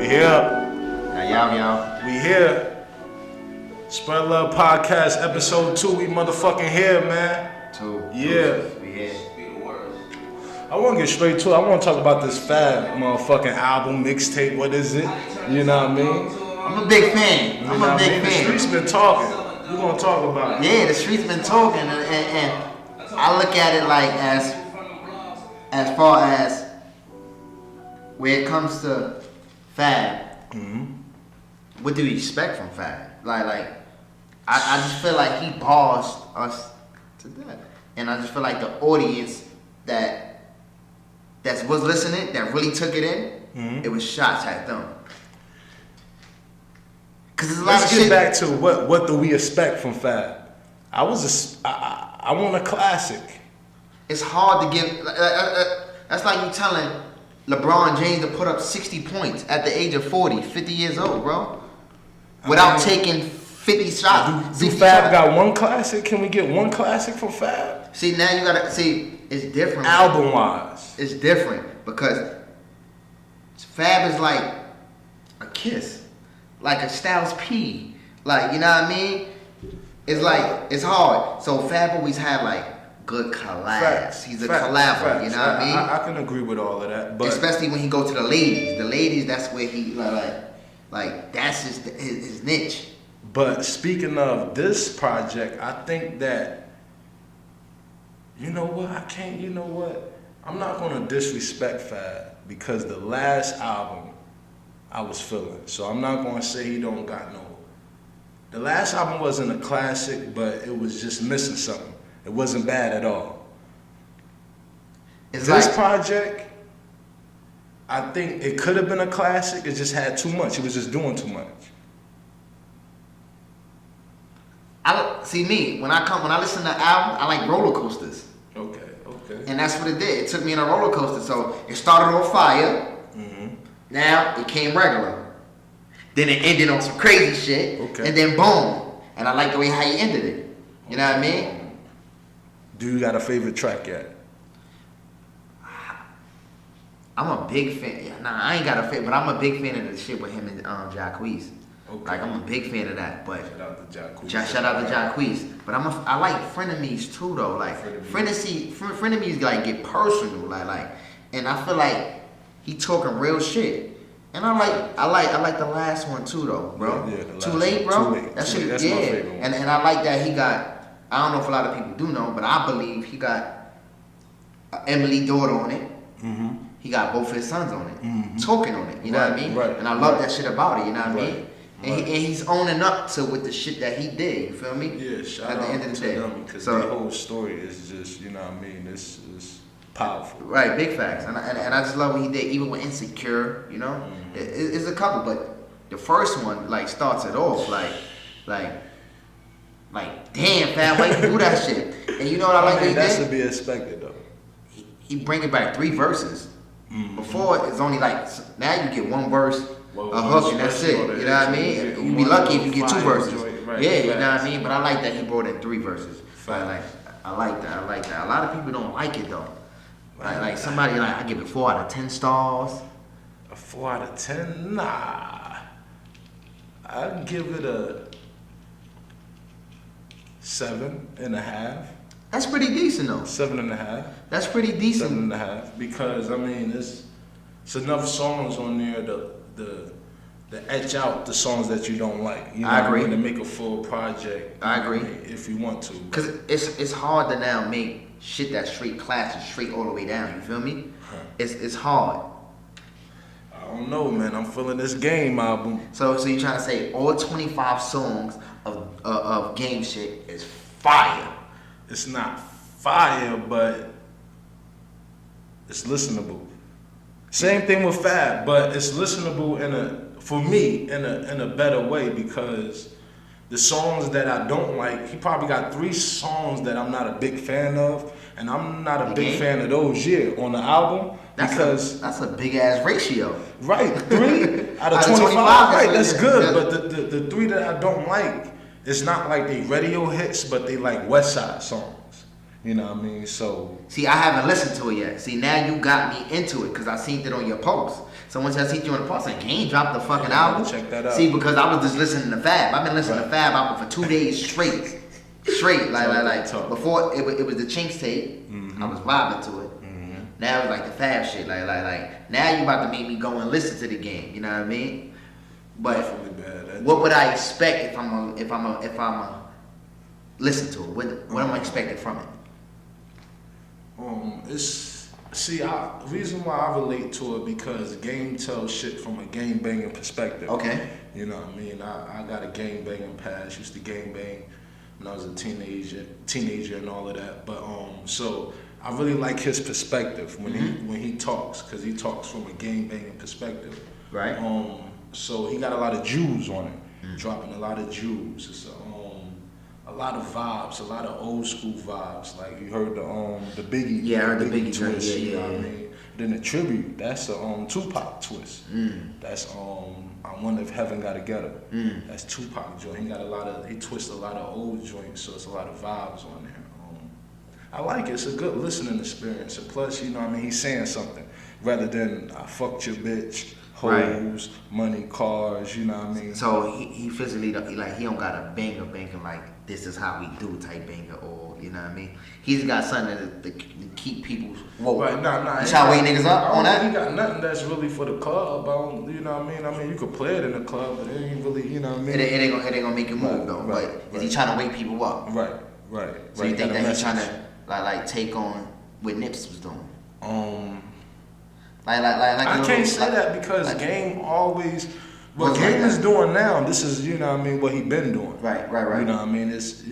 Yeah. Y'all. We here. SpreadLove podcast episode 2. We motherfucking here, man. 2. Yeah. We here. I want to get straight to it. I want to talk about this Fab motherfucking album, mixtape. What is it? You know what I mean? I'm a big fan. I'm a big fan. The streets been talking. We're going to talk about it. Yeah, the streets been talking. And I look at it like as far as when it comes to Fab, what do you expect from Fab? Like I just feel like he bossed us to death. And I just feel like the audience that was listening, that really took it in, it was shots at them. Cause there's a lot Let's of get shit. back to what do we expect from Fab? I want a classic. It's hard to give. That's like you telling LeBron James to put up 60 points at the age of 40, 50 years old, bro, without taking 50 shots. Do Fab got one classic? Can we get one classic from Fab? See, now you gotta see. It's different. Album wise, it's different because Fab is like a Kiss, like a Styles P, like, you know what I mean? It's like, it's hard. So Fab always had like good collabs. He's a collaborator, you know what I mean? I can agree with all of that, but especially when he go to the ladies. The ladies, that's where he like that's his niche. But speaking of this project, I think that, you know what? I'm not gonna disrespect Fab because the last album I was feeling. So I'm not gonna say he don't got no. The last album wasn't a classic, but it was just missing something. It wasn't bad at all. This project, I think it could have been a classic. It just had too much. It was just doing too much. See me, when I listen to the album, I like roller coasters. Okay. And that's what it did. It took me in a roller coaster. So it started on fire. Now it came regular. Then it ended on some crazy shit. Okay. And then boom. And I like the way how he ended it. You know what I mean? Do you got a favorite track yet? I'm a big fan. Nah, I ain't got a favorite, but I'm a big fan of the shit with him and Jacquees. Okay. Like, I'm a big fan of that. But shout out to Jacquees. Shout out to Jacquees. But I like frenemies too though. Like frenemies like get personal. Like, and I feel like he talking real shit. And I like the last one too though, bro. Yeah, Too late, bro. Too late. That shit, That's yeah. my favorite one. And I like that he got. I don't know if a lot of people do know, but I believe he got Emily daughter on it. He got both his sons on it, talking on it. You know what I mean? Right. And I love that shit about it. You know what I mean? Right. And he's owning up to with the shit that he did. You feel me? Yeah, shout At the out end of the to day. them because So- the whole story is just, you know what I mean? It's powerful. Right, big facts. And I just love what he did, even with Insecure, you know? It's a couple, but the first one, like, starts it off, like, damn, Fab, why you do that shit? And you know what I like I mean, that he that's did? to be expected, though. He bring it back 3 verses. Before, it's only like, now you get 1 verse, a hook, and that's it. You know what I mean? You be lucky if you get 2 verses. Right, Yeah, you know what I mean? But I like that he brought in 3 verses. Like, I like that. A lot of people don't like it, though. Like somebody, like, I give it 4 out of 10 stars. A 4 out of 10? Nah. I'd give it a 7.5. That's pretty decent, though. 7.5. That's pretty decent. 7.5. Because, I mean, it's enough songs on there to etch out the songs that you don't like. You know I agree. What I mean? To make a full project. I agree. If you want to. Because it's hard to now make shit that's straight classic, straight all the way down. You feel me? It's hard. I don't know, man. I'm feeling this Game album. So you trying to say all 25 songs of game shit is fire? It's not fire, but it's listenable. Same thing with Fab, but it's listenable for me in a better way because the songs that I don't like, he probably got 3 songs that I'm not a big fan of, and I'm not a big fan of those on the album because that's a big ass ratio. Right, 3 out of 25. Right, that's good. But the 3 that I don't like, it's not like they radio hits, but they like West Side songs. You know what I mean? So see, I haven't listened to it yet. See, now you got me into it because I seen it on your post. So once I seen you on the post, like, Game dropped the fucking album. Check that out. See, because I was just listening to Fab. I've been listening to Fab album for 2 days straight. Like before it was the Chinks tape. I was vibing to it. Now it's like the Fab shit. Like now you about to make me go and listen to the Game. You know what I mean? But what would I expect if I'm a listen to it? What am I expecting from it? Reason why I relate to it because Game tells shit from a game banging perspective. Okay. You know what I mean? I got a game banging past. Used to game bang when I was a teenager and all of that. But so I really like his perspective when he talks, because he talks from a game banging perspective. Right. So he got a lot of Jews on it, dropping a lot of Jews. It's a lot of vibes, a lot of old school vibes. Like you heard the Biggie. Yeah, I heard the Biggie twist. Yeah. You know what I mean? Then the tribute, that's a Tupac twist. That's I Wonder If Heaven Got a Ghetto. That's Tupac joint. He twists a lot of old joints, so it's a lot of vibes on there. I like it. It's a good listening experience. And plus, you know what I mean, he's saying something rather than I fucked your bitch, hoes, money, cars, you know what I mean? So he physically, like, he don't got a banger like, this is how we do type banger, or, you know what I mean? He's got something to keep people woke. Right, nah. You try to wake niggas up on that? He got nothing that's really for the club. You know what I mean? I mean, you could play it in the club, but it ain't really, you know what I mean? It ain't gonna make you move, though. Right, but is he trying to wake people up? Right. So you think that he's trying to, like take on what Nips was doing? Like I can't say that because Game always, what Game is doing now, this is, you know what I mean, what he been doing. Right. You know what I mean? Is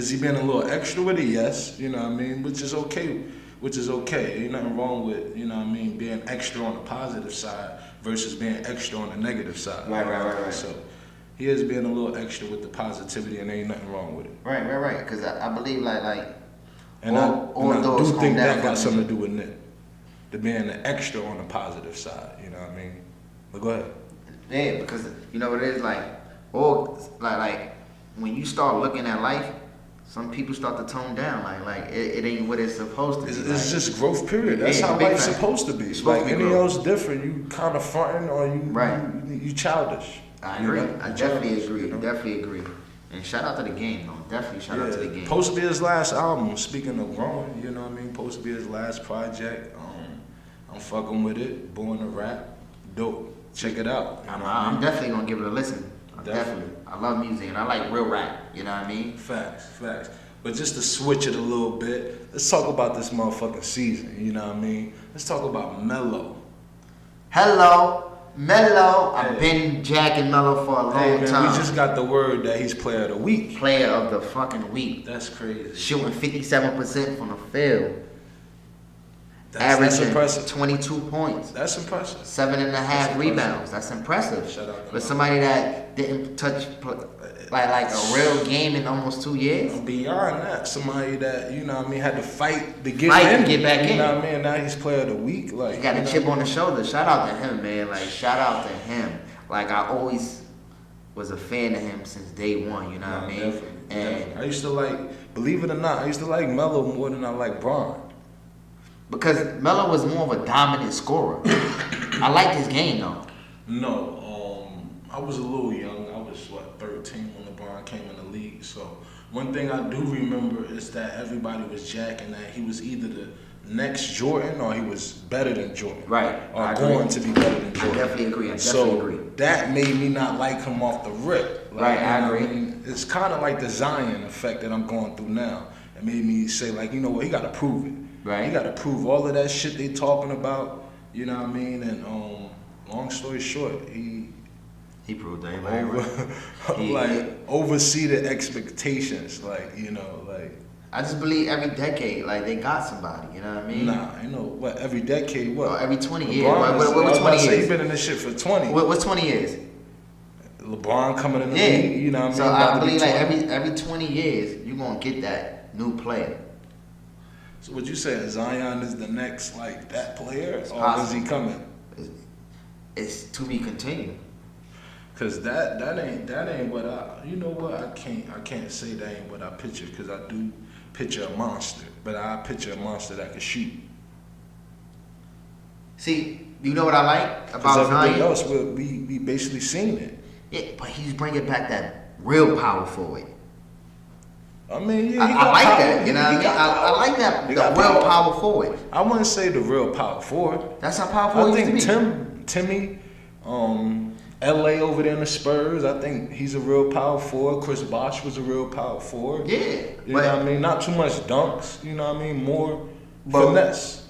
he being a little extra with it? Yes. You know what I mean? Which is okay. Ain't nothing wrong with, you know what I mean, being extra on the positive side versus being extra on the negative side. Right. So he is being a little extra with the positivity, and ain't nothing wrong with it. Right. Because I believe and I do think that got something to do with it. To being the extra on the positive side, you know what I mean? But go ahead. Yeah, because you know what it is, like when you start looking at life, some people start to tone down, like it ain't what it's supposed to be. It's just growth period. That's how life's supposed to be. Like anything else different, you kind of fronting or you childish. I agree. I definitely agree. Definitely agree. And shout out to the Game, though. Definitely shout out to the Game. Supposed to be his last album. Speaking of growing, you know what I mean? Supposed to be his last project. I'm fucking with it. Born to Rap. Dope. Check it out. I'm definitely gonna give it a listen. Definitely. I love music and I like real rap. You know what I mean? Facts. But just to switch it a little bit, let's talk about this motherfucking season. You know what I mean? Let's talk about Melo. Hello. Melo, I've been jacking Melo for a long time. We just got the word that he's player of the week. Player of the fucking week. That's crazy. Shooting 57% from the field. That's averaging impressive. 22 points. That's impressive. 7.5 rebounds. That's impressive. Shout out to But somebody that didn't touch like a real game in almost 2 years. Beyond that, somebody that, you know what I mean, had to fight to get back in. You know what I mean? Now he's player of the week. Like, he got a chip on the shoulder. Shout out to him, man. Like, shout out to him. Like, I always was a fan of him since day one, you know what I mean? Definitely. I used to like, believe it or not, I used to like Melo more than I like Bron. Because Melo was more of a dominant scorer. I liked his game, though. No, I was a little young. I was, 13 when LeBron came in the league. So one thing I do remember is that everybody was jacking that he was either the next Jordan or he was better than Jordan. Right. Or going to be better than Jordan. I definitely agree. That made me not like him off the rip. Like, right, I agree. It's kind of like the Zion effect that I'm going through now. It made me say, like, you know what, he got to prove it. Right. He got to prove all of that shit they talking about, you know what I mean? And long story short, he proved that. Oversee the expectations, like, you know, like. I just believe every decade, like, they got somebody, you know what I mean? Nah, you know what? Every decade, what? Oh, every 20 years. What 20 years? He's been in this shit for 20. What's 20 years? LeBron coming in the league, you know what I mean? So I believe like every 20 years, you're gonna get that new player. So what you saying, Zion is the next, like, that player, or is he coming? It's to be continued. Cause that ain't what I, you know what, I can't say that ain't what I picture, cause I do picture a monster, but I picture a monster that can shoot. See, you know what I like Because about everything Zion? else, we basically seen it. Yeah, but he's bringing back that real power forward. I mean, yeah, I like that. You know what I mean? I like that. The real power forward. I wouldn't say the real power forward. That's how power forward used to be. Timmy, LA over there in the Spurs, I think he's a real power forward. Chris Bosh was a real power forward. Yeah. You know what I mean? Not too much dunks, you know what I mean? More finesse.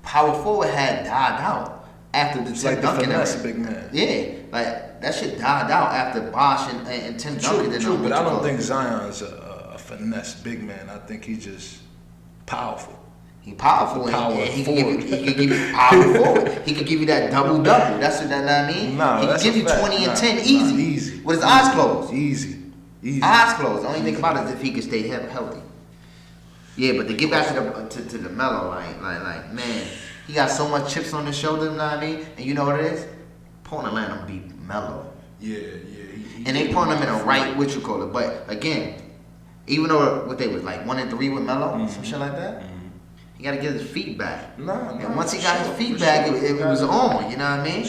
Power forward had died out after the Tim Duncan era. Big man. Yeah, like that shit died out after Bosh and Tim Duncan. True, but I don't think Zion's a finesse big man. I think he's just powerful. He powerful and he can give you power forward. He could give you that double. That's what I mean. Nah, he can give you 20 and 10 easy. Easy. With his eyes closed. Easy. Eyes closed. The only thing about it is if he can stay healthy. Yeah, but to get back to the mellow, like man, he got so much chips on his shoulder, you know what I mean? And you know what it is? Portland let him be mellow. Yeah. And they putting him in a right, what you call it. But again, even though what they was like 1-3 with Melo, some shit like that, he got to get his feet back. And once he got his feet back, it was on. You know what I mean?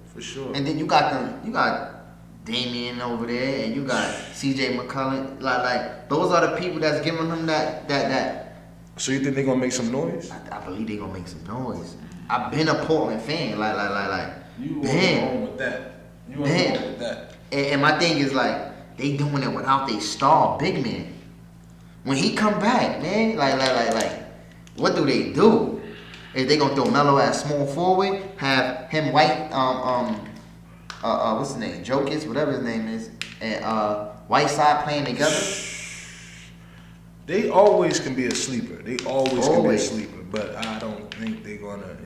For sure. And then you got Damian over there, and you got CJ McCollum. Like those are the people that's giving him that. So you think they're gonna make some noise? I believe they're gonna make some noise. I've been a Portland fan, like. You were wrong with that. You were wrong with that. And my thing is like they doing it without their star big man. When he come back, man, like, what do they do? If they gonna throw Melo at small forward, have him White, what's his name, Jokic, whatever his name is, and Whiteside playing together. They always can be a sleeper. They always can be a sleeper, but I don't think they're gonna,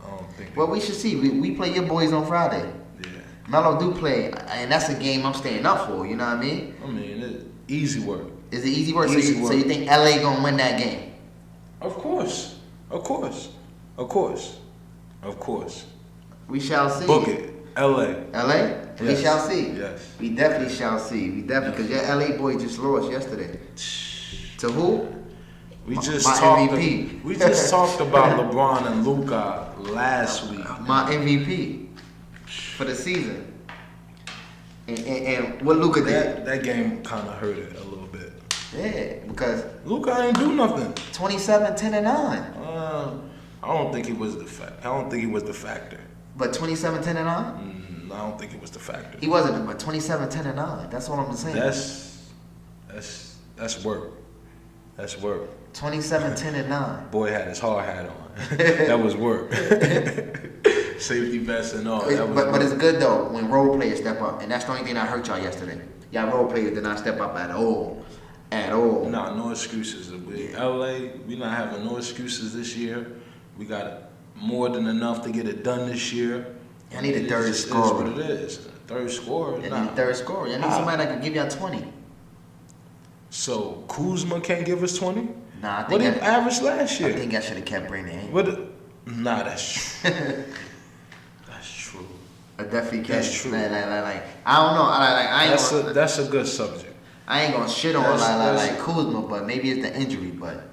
I don't think. Well, we should see. We play your boys on Friday. Yeah. Melo do play, and that's a game I'm staying up for. You know what I mean? I mean, it's easy work. Is it easy work? Easy So work. you think LA gonna win that game? Of course. We shall see. Book it. LA. LA? We Yes. shall see. Yes. We definitely shall see. Because your LA boy just lost yesterday. To who? We just my talked. MVP. We just talked about LeBron and Luka last week. My MVP for the season. And what Luka did. That game kind of hurt it a little bit. Yeah, because Luka ain't do nothing. 27, 10, and 9. I don't think he was the factor. But 27, 10, and 9? I don't think it was the factor. He wasn't, but 27, 10, and 9. That's what I'm saying. That's work. That's work. 27, 10, and 9. Boy had his hard hat on. That was work. Safety vest and all. But it's good though when role players step up, and that's the only thing that hurt y'all yesterday. Y'all role players did not step up at all. Nah, no excuses. LA, we not having no excuses this year. We got more than enough to get it done this year. I need a third scorer. That's what it is. Third scorer. I need a third scorer. I need somebody that can give y'all 20. So Kuzma can't give us 20? Nah, I think what did he average last year? I think I should have kept Brandon. Nah, that's true. That's true. I definitely can't. That's true. Like, I don't know. I ain't That's a good subject. I ain't gonna shit on like Kuzma, but maybe it's the injury. But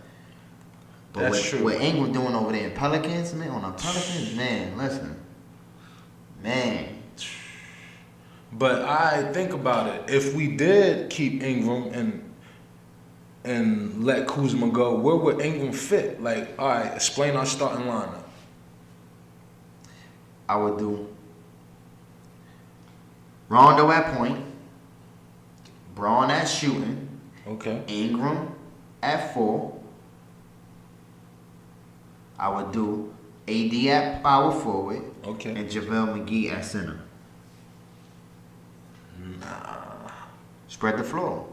that's true. What Ingram doing over there in Pelicans, man, on the Pelicans, man, listen, man. But I think about it. If we did keep Ingram and let Kuzma go, where would Ingram fit? Like, all right, explain our starting lineup. I would do Rondo at point, Braun at shooting, Okay. Ingram at 4. I would do AD at power forward, Okay. and JaVale McGee at center. Nah. Spread the floor.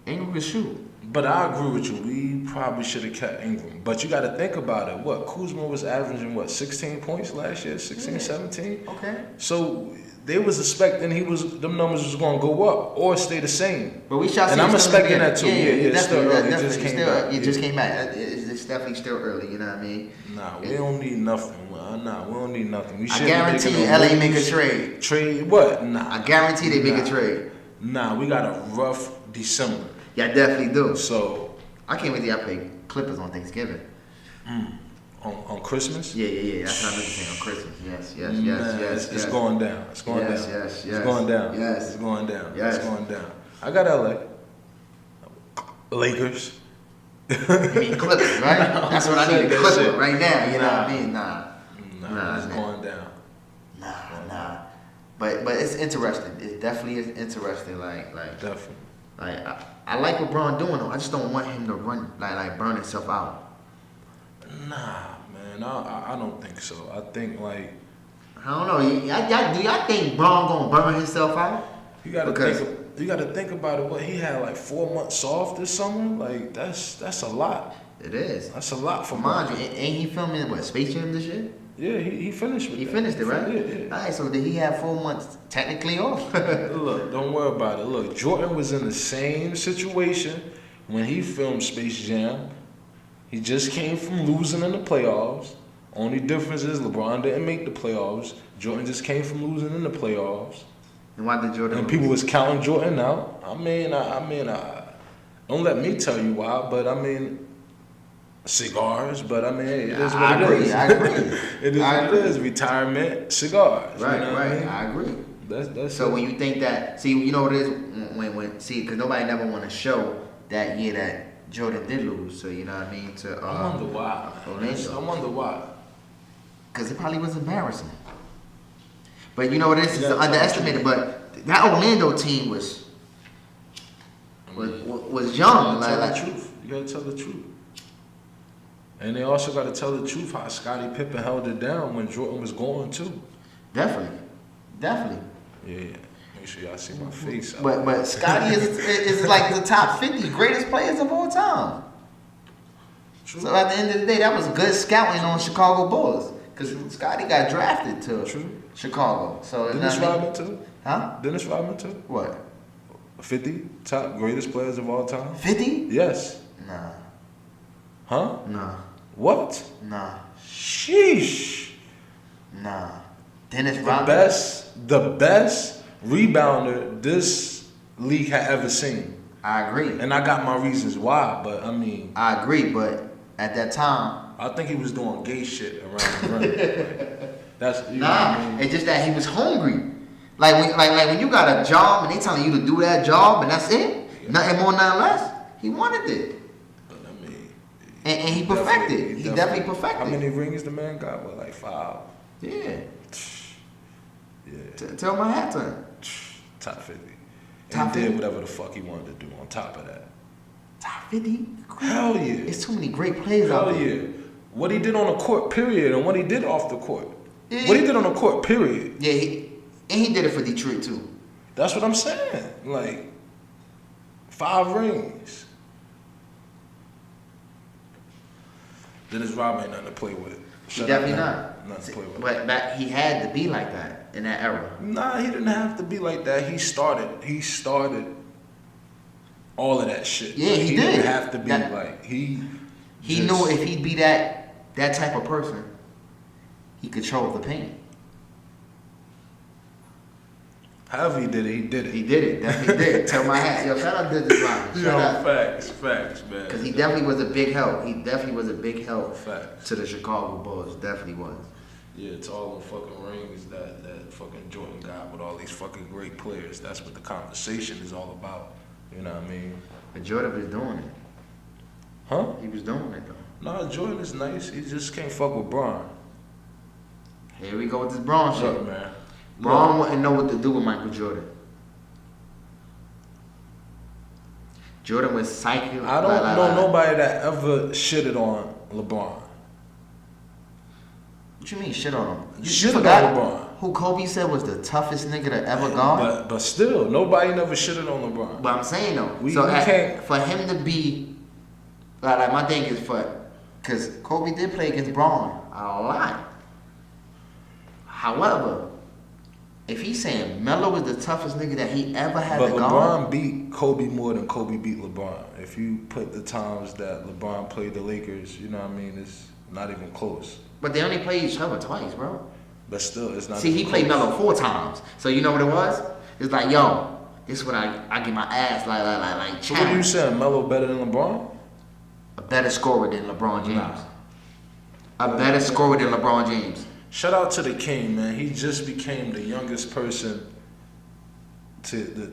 Ingram can shoot. But I agree with you. We probably should have kept Ingram. But you got to think about it. What? Kuzma was averaging, 16 points last year? 16, 17? Okay. So they was expecting them numbers was going to go up or stay the same. But we shall see. And I'm expecting that too. Yeah, it's still early. It just came back. It's definitely still early, you know what I mean? Nah, we don't need nothing. Nah, we don't need nothing. We I guarantee you LA make a trade. Trade what? Nah. I guarantee they make a trade. Nah, we got a rough December. Yeah, definitely do. So I can't wait till y'all play Clippers on Thanksgiving. On Christmas? Yeah. That's what I meant to say on Christmas. Yes. It's going down. It's going down. Yes. It's going down. Yes. It's going down. Yes. It's going down. I got LA. Lakers. You mean Clippers, right? That's what I need to Clipper right now. You know what I mean? Nah, it's going down. Nah. But it's interesting. It definitely is interesting. Like Definitely. Like I like what Braun doing though. I just don't want him to run like burn himself out. Nah, man. I don't think so. I think like I don't know. Do y'all think Braun gonna burn himself out? You gotta think about it. What he had like 4 months off this summer. Like that's a lot. It is. That's a lot for mind you. Ain't he filming what Space Jam this year? Yeah, he finished with He that. finished it, right? Yeah. All right, so did he have 4 months technically off? Look, don't worry about it. Look, Jordan was in the same situation when he filmed Space Jam. He just came from losing in the playoffs. Only difference is LeBron didn't make the playoffs. Jordan just came from losing in the playoffs. And why did Jordan? And people was counting Jordan out. I mean, don't let me tell you why, but I mean, cigars. But I mean, it is what it is. I agree. It is what it is. Retirement, cigars. Right, you know right. What I mean? I agree. That's so it. when you think that, see, you know what it is when because nobody never want to show that year that Jordan did lose. So you know what I mean? I wonder why. I wonder why. Because it probably was embarrassing. But you know what it is? It's underestimated. But that Orlando team was young. You gotta tell the truth. You gotta tell the truth. And they also got to tell the truth how Scottie Pippen held it down when Jordan was going too. Definitely. Yeah. Make sure y'all see my face. But Scottie is like the top 50 greatest players of all time. True. So at the end of the day, that was good scouting on Chicago Bulls. Because Scottie got drafted to Chicago. So Dennis Rodman too? Huh? Dennis Rodman too? What? 50 top greatest players of all time? 50? Yes. Nah. Huh? Nah. What? Nah. Sheesh. Nah. Dennis Rodman? The best rebounder this league had ever seen. I agree. And I got my reasons why, but I mean... I agree, but at that time... I think he was doing gay shit around the rim. That's... You know nah, what I mean? it's just that he was hungry. Like when you got a job and they telling you to do that job and that's it, nothing more, nothing less, he wanted it. But I mean... And he perfected. He definitely perfected. How many rings the man got? What, like 5? Yeah. Yeah. Tell my hat to him. Top 50. Top And he 50? did whatever the fuck he wanted to do on top of that. Top 50? Hell yeah. It's too many great players out Hell there. yeah. What he did on the court, period, and what he did off the court. Yeah. What he did on the court, period. Yeah, and he did it for Detroit too. That's what I'm saying. Like, 5 rings. Dennis Rodman ain't nothing to play with. He definitely not. Nothing to play with. But that he had to be like that in that era. Nah, he didn't have to be like that. He started all of that shit. Yeah, he did. Didn't have to be like he knew if he'd be that type of person, he controlled the pain. However he did it, he did it. He did it. Definitely did. Tell my hat. Yo, shout out to Dennis Rodman. Shout out. Facts, man. Because he definitely was a big help. He definitely was a big help Facts. to the Chicago Bulls. Definitely was. Yeah, it's all the fucking rings that fucking Jordan got with all these fucking great players. That's what the conversation is all about. You know what I mean? But Jordan was doing it. Huh? He was doing it though. No, Jordan is nice. He just can't fuck with Braun. Here we go with this Braun shit. Look, man. Braun wouldn't know what to do with Michael Jordan. Jordan was psycho. I don't know nobody that ever shitted on LeBron. What you mean shit on him? You Shitted forgot on LeBron. who Kobe said was the toughest nigga to ever guard? But still, nobody never shitted on LeBron. But I'm saying though, We can't. For him to be like my thing is because Kobe did play against Braun a lot. However, if he's saying Melo was the toughest nigga that he ever had to guard, LeBron beat Kobe more than Kobe beat LeBron. If you put the times that LeBron played the Lakers, you know what I mean, it's not even close. but they only played each other twice, bro. But still, it's not. See, even he played close. Melo 4 times. So you know what it was? It's like, yo, this is when I get my ass like So what are you challenged. saying? Melo better than LeBron? better scorer than LeBron James. Nah. A better scorer than LeBron James. Shout out to the King, man. He just became the youngest person the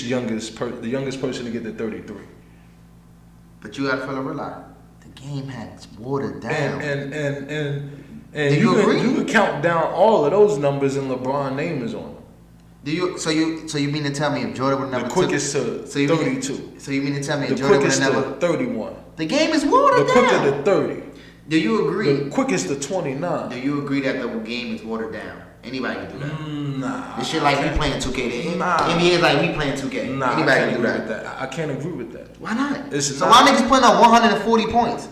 youngest person to get to 33. But you gotta feel realize the game has watered down. And you can count down all of those numbers and LeBron name is on them. Do you? So you mean to tell me if Jordan would never the quickest to 32? So you mean to tell me if the Jordan would quickest never? to 31. The game is watered The down. quicker to 30. Do you agree? The quickest to 29. Do you agree that the game is watered down? Anybody can do that. Nah. This shit like we playing 2K. Nah. NBA is like we playing 2K. Nah, Anybody I can't can do agree that. with that. I can't agree with that. Why not? It's So not- why niggas putting up 140 points?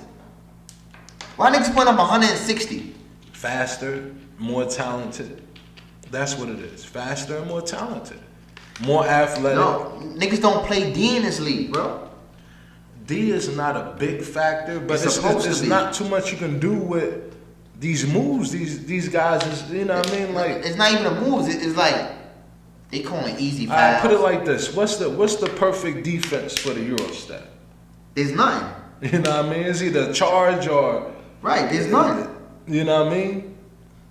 Why niggas putting up 160? Faster, more talented. That's what it is. Faster and more talented. More athletic. No, niggas don't play D in this league, bro. D is not a big factor, but It's supposed it's to be. not too much you can do with these moves. These guys is, you know what I mean? Like, It's not even a move. It's like they calling easy I fouls. put it like this: what's the perfect defense for the Eurostat? There's nothing. You know what I mean? It's either charge or Right, there's none. You know what I mean?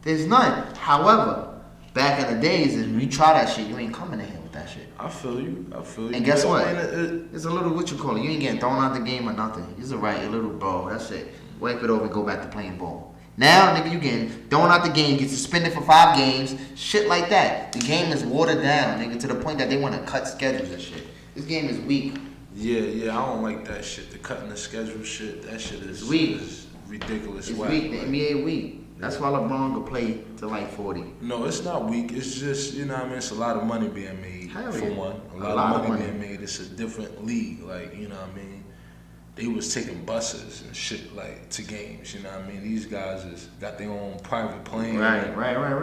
There's none. However, back in the days, if you try that shit, you ain't coming in here with that shit. I feel you. And guess So, what? I mean, It's a little what you call it. You ain't getting thrown out the game or nothing. It's alright, a little bro. That's it. Wipe it over and go back to playing ball. Now, nigga, you getting thrown out the game, get suspended for 5 games, shit like that. The game is watered down, nigga, to the point that they want to cut schedules and shit. This game is weak. Yeah, I don't like that shit. The cutting the schedule shit. That shit is weak. Is ridiculous. It's whack, weak. The like- NBA weak. That's why LeBron could play to like 40. No, it's not weak. It's just, you know what I mean? It's a lot of money being made, Hell for yeah. one. A lot of money being made. It's a different league. Like, you know what I mean? They was taking buses and shit, like, to games. You know what I mean? These guys is got their own private plane. Right.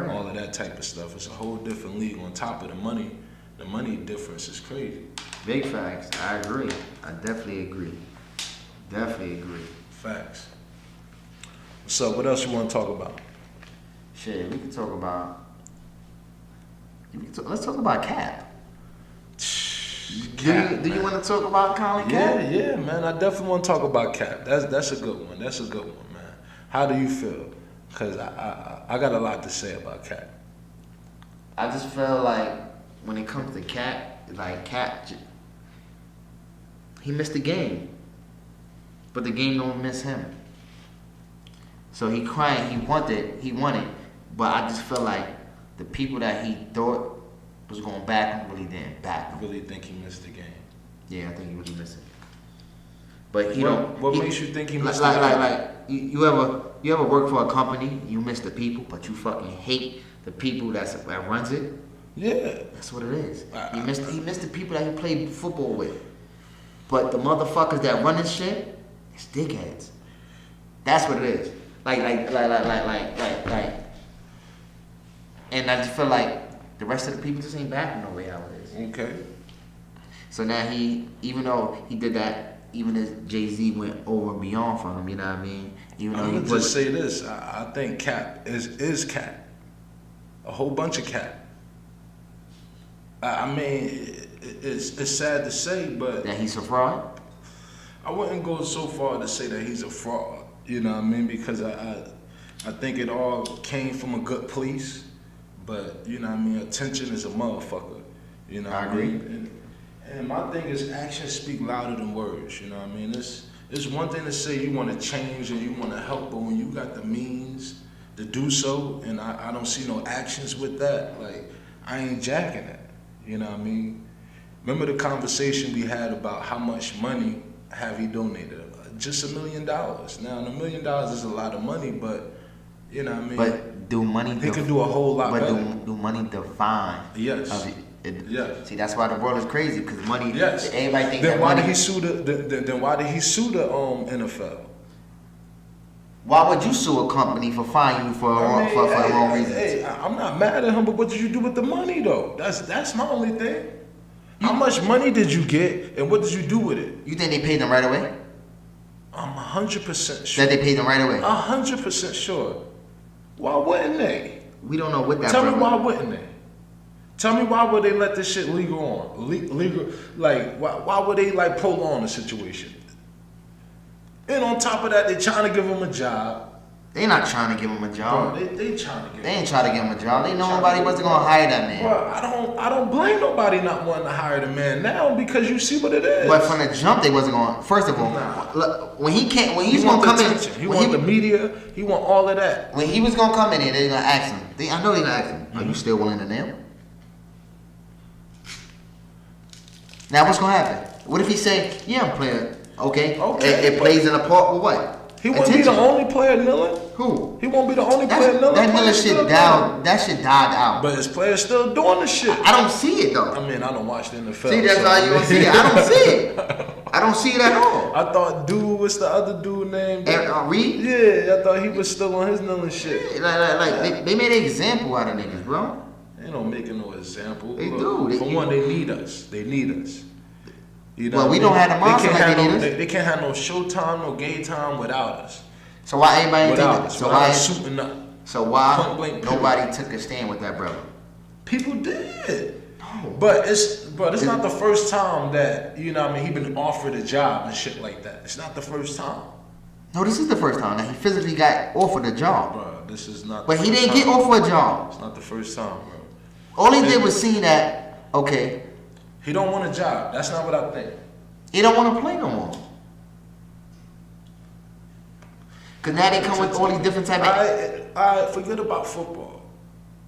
All of that type of stuff. It's a whole different league. On top of the money difference is crazy. Big facts. I agree. I definitely agree. Facts. What's up? What else you want to talk about? Shit, we can talk about. Let's talk about Cap. Cap, do you man. want to talk about Colin Cap? Yeah, man. I definitely want to talk about Cap. That's a good one. That's a good one, man. How do you feel? Because I got a lot to say about Cap. I just feel like when it comes to Cap, like Cap, he missed the game, but the game don't miss him. So he crying. He wanted, but I just feel like the people that he thought was going back him really didn't back him. I really think he missed the game. Yeah, I think he really missed it. But he What- don't. what he- makes you think he missed like, the like, game? like, you ever work for a company? You miss the people, but you fucking hate the people that runs it. Yeah. That's what it is. I- He missed the people that he played football with. But the motherfuckers that run this shit, it's dickheads. That's what it is. Like. And I just feel like the rest of the people just ain't backing no way how it is. Okay. So now even though he did that, even as Jay-Z went over and beyond for him, you know what I mean? Even though I'm he gonna just say this. I think Cap is Cap. A whole bunch of Cap. I mean, it's sad to say, but that he's a fraud. I wouldn't go so far to say that he's a fraud. You know what I mean? Because I think it all came from a good place. But you know what I mean? Attention is a motherfucker. You know what I mean? And my thing is actions speak louder than words. You know what I mean? It's one thing to say you want to change and you want to help, but when you got the means to do so, and I don't see no actions with that, like I ain't jacking it. You know what I mean? Remember the conversation we had about how much money have he donated? Just $1 million. Now, $1 million is a lot of money, but you know what I mean? But do money? He could do a whole lot better. But do money define? Yes. Yes. See, that's why the world is crazy because money. Yes. Everybody thinks Then that why money. did he sue then why did he sue the NFL? Why would you sue a company for fining you for the wrong reasons? Hey, I'm not mad at him, but what did you do with the money though? That's my only thing. How much money did you get, and what did you do with it? You think they paid them right away? I'm 100% sure. That they paid them right away? 100% sure. Why wouldn't they? We don't know what that. Tell me brother- why wouldn't they? Tell me why would they let this shit legal on? Legal, like why would they like prolong the situation? And on top of that, they trying to give him a job. They not trying to give him a job. Bro, they trying to give. They ain't trying to give him a job. They know nobody wasn't gonna hire that man. Bro, I don't blame nobody not wanting to hire the man now because you see what it is. But from the jump, they wasn't going. First of all, look, when he's gonna come in, he want the media, he want all of that. When he was gonna come in here, they gonna ask him. I know they gonna ask him. Are you still willing to nail? Now what's gonna happen? What if he say, "Yeah, I'm playing." Okay. It plays in a part with what? He won't be the only player kneeling. Who? He won't be the only player kneeling. That kneeling shit died. That shit died out. But his players still doing the shit. I don't see it though. I mean, I don't watch the NFL. See, that's how you don't see it. I don't see it. I don't see it at all. I thought what's the other dude named? Reed? Yeah, I thought he was still on his kneeling shit. Like they made an example out of niggas, bro. They don't make no example. They do. For one, they need us. They need us. You know well, we don't have the monster like they need us. They can't have no showtime, no game time without us. So why everybody without take us, so why shooting up? So why nobody took a stand with that brother? People did. No. But it's not the first time that, you know what I mean, he been offered a job and shit like that. It's not the first time. No, this is the first time that he physically got offered a job. Bro, this is not But he didn't get offered a job. It's not the first time, bro. All he did was see that, okay. He don't want a job. That's not what I think. He don't want to play no more. Cause now they come with all these different type of. I forget about football.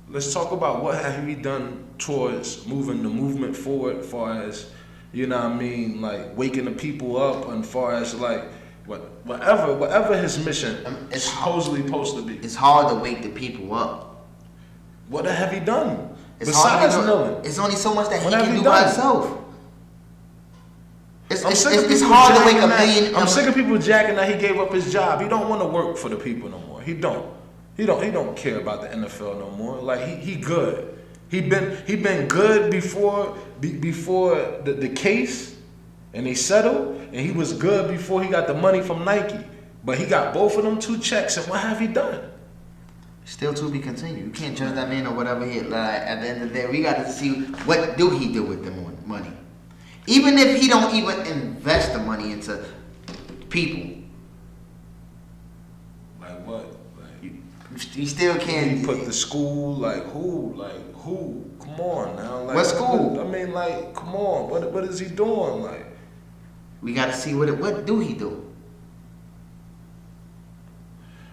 Let's talk about what have he done towards moving the movement forward, as far as, you know what I mean, like waking the people up, and far as like whatever his mission is supposedly supposed to be. It's hard to wake the people up. What have he done? It's besides hard knowing? It's only so much that he can do by himself. It's hard to wake a million. I'm sick of people jacking that he gave up his job. He don't want to work for the people no more. He don't care about the NFL no more. Like he good. He been good before the case, and they settled, and he was good before he got the money from Nike. But he got both of them 2 checks, and what have he done? Still to be continued. You can't judge that man or whatever he like. At the end of the day, we got to see what do he do with the money. Even if he don't even invest the money into people. Like what? Like you still can't. He put the school, like who? Come on now. Like, what school? I mean, like, come on. What is he doing? Like, we got to see what do he do.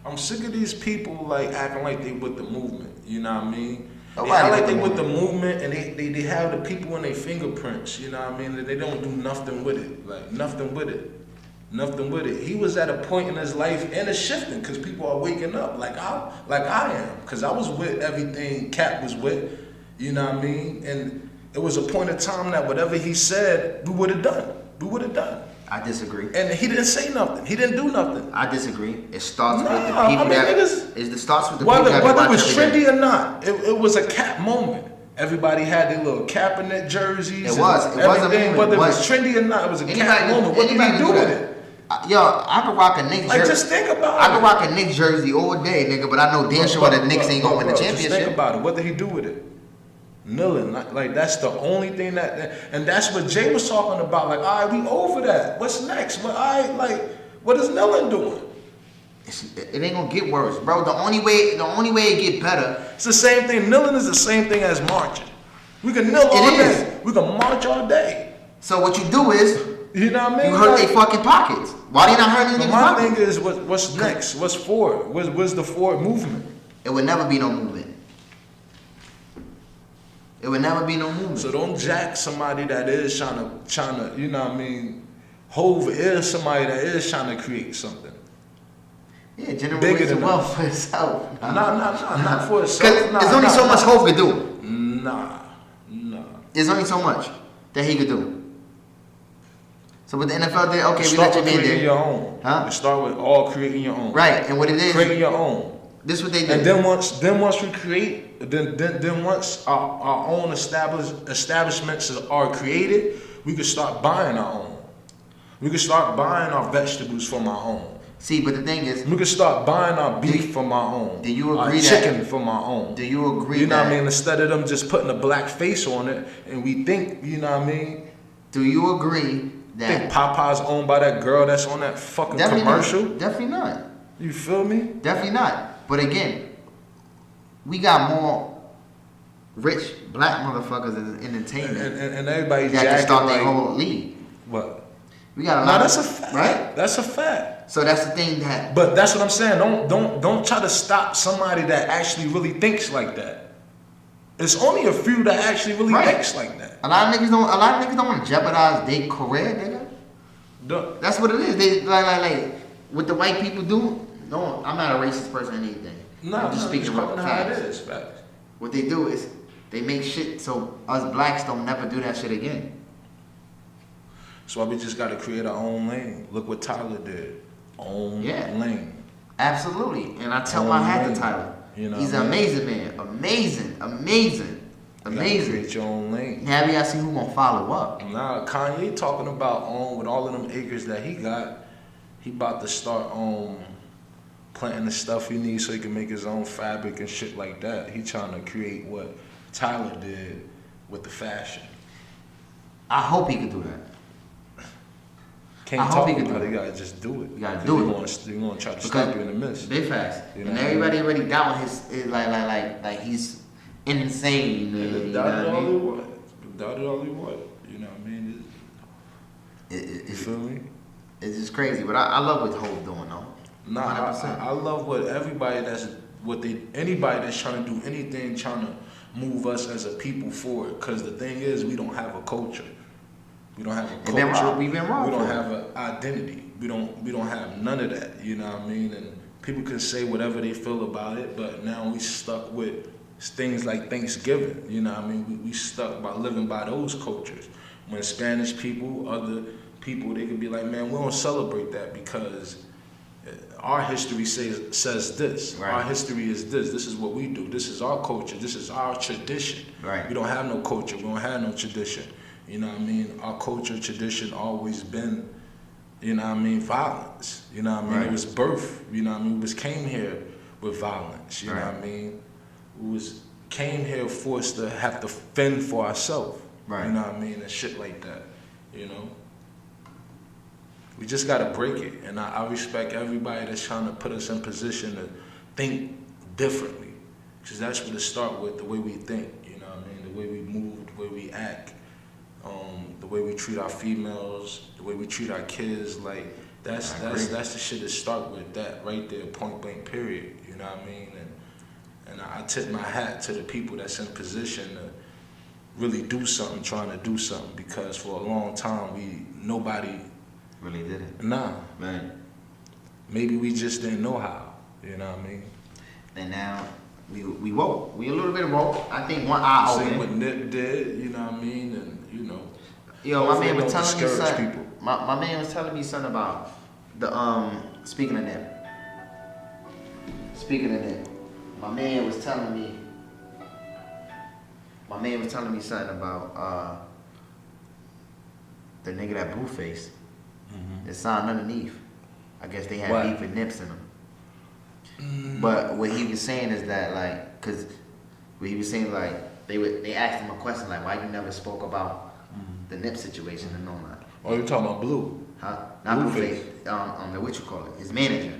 I'm sick of these people like acting like they with the movement. You know what I mean? They Nobody act like they with the movement, and they have the people in their fingerprints. You know what I mean? They don't do nothing with it. Like nothing with it. He was at a point in his life, and it's shifting because people are waking up. Like I am, because I was with everything Cap was with. You know what I mean? And it was a point of time that whatever he said, we would have done. I disagree. And he didn't say nothing. He didn't do nothing. I disagree. It starts with the people it starts with the people whether it was trendy or not, it was a Cap moment. Everybody had their little kaepernick jerseys. It was a moment. Whether it was trendy or not, it was a Cap moment. What did he do with it? Yo, I could rock a Knicks jersey. Like, just think about it. I could rock a Knicks jersey all day, nigga, but I know damn sure the Knicks ain't gonna win the championship. Just think about it. What did he do with it? Kneeling, like that's the only thing and that's what Jay was talking about. Like, all right, we over that. What's next? What is kneeling doing? It ain't gonna get worse, bro. The only way it get better. It's the same thing. Kneeling is the same thing as marching. We can kneel all day. We can march all day. So what you do is, you know what I mean? You hurt their fucking pockets. Why they not hurting their pockets? My thing is, what's next? What's forward? What's the forward movement? It would never be no movement. It would never be no movement. So don't jack somebody that is trying to, you know what I mean? Hove is somebody that is trying to create something. Yeah, generating wealth for itself. Not for itself. Because there's only so much Hove could do. Nah. There's only so much that he could do. So with the NFL did, okay, we let you in there. Your own. Huh? You start with all creating your own. Right, and what it is, creating your own. This is what they do. And then once we create, then once our own establishments are created, we can start buying our own. We can start buying our vegetables from our own. See, but the thing is, we can start buying our beef from our own. Do you agree our chicken from our own? Do you agree? You know what I mean? Instead of them just putting a black face on it, and we think, you know what I mean? Do you agree Think Popeye's owned by that girl that's on that fucking commercial? Definitely not. You feel me? Definitely not. But again, we got more rich black motherfuckers in entertainment. And everybody's that can start their like, whole league. What? We got a lot. No, that's a fact. Right? That's a fact. So that's the thing that. But that's what I'm saying. Don't try to stop somebody that actually really thinks like that. It's only a few that actually really thinks like that. A lot of niggas don't want to jeopardize their career, nigga. That's what it is. They like what the white people do. No, I'm not a racist person or anything. No, I'm just speaking about how it is. Facts. What they do is they make shit so us blacks don't never do that shit again. That's why we just got to create our own lane. Look what Tyler did. Own lane. Absolutely. And I tell my hat to Tyler. You know, he's an amazing man. Amazing. Create your own lane. Now we gotta see who gonna follow up. Nah, Kanye talking about with all of them acres that he got, he about to start planting the stuff he needs so he can make his own fabric and shit like that. He trying to create what Tyler did with the fashion. I hope he can do that. Can't talk about it. You gotta just do it. You gotta do it. You're gonna try to stop you in the midst. Big facts. You know and everybody already down his like he's insane. You doubt it all he want. Doubt it all he want. You know what I mean? You feel me? It's just crazy, but I love what Hov doing though. Nah, I love what anybody that's trying to do anything, trying to move us as a people forward. Cause the thing is, we don't have a culture. We don't have a culture. We've been wrong. We don't have an identity. We don't have none of that. You know what I mean? And people can say whatever they feel about it, but now we stuck with things like Thanksgiving. You know what I mean? We stuck by living by those cultures. When Spanish people, other people, they could be like, man, we don't celebrate that because our history says this. Right. Our history is this. This is what we do. This is our culture. This is our tradition. Right. We don't have no culture. We don't have no tradition. You know what I mean? Our culture, tradition always been, you know what I mean, violence. You know what I mean? Right. It was birth. You know what I mean? We came here with violence. You know what I mean? We came here forced to have to fend for ourselves. Right. You know what I mean? And shit like that. You know? We just gotta break it. And I respect everybody that's trying to put us in position to think differently. Because that's what it starts with, the way we think. You know what I mean? The way we move, the way we act. The way we treat our females, the way we treat our kids, like that's the shit that start with that right there, point blank period. You know what I mean? And I tip my hat to the people that's in position to really do something, trying to do something, because for a long time nobody really did it. Nah. Man. Maybe we just didn't know how. You know what I mean? And now we woke. We a little bit woke. I think one eye open. Same what Nip did, you know what I mean? And you know. Yo, my man was telling me something. My man was telling me something about the speaking of that. My man was telling me something about the nigga that Blueface. It signed underneath. I guess they had beef with Nips in them. But what he was saying is that like, cause what he was saying like they asked him a question like, why you never spoke about the Nip situation and all that. Oh, you're talking about Blue? Huh? Not Blueface. What you call it? His manager.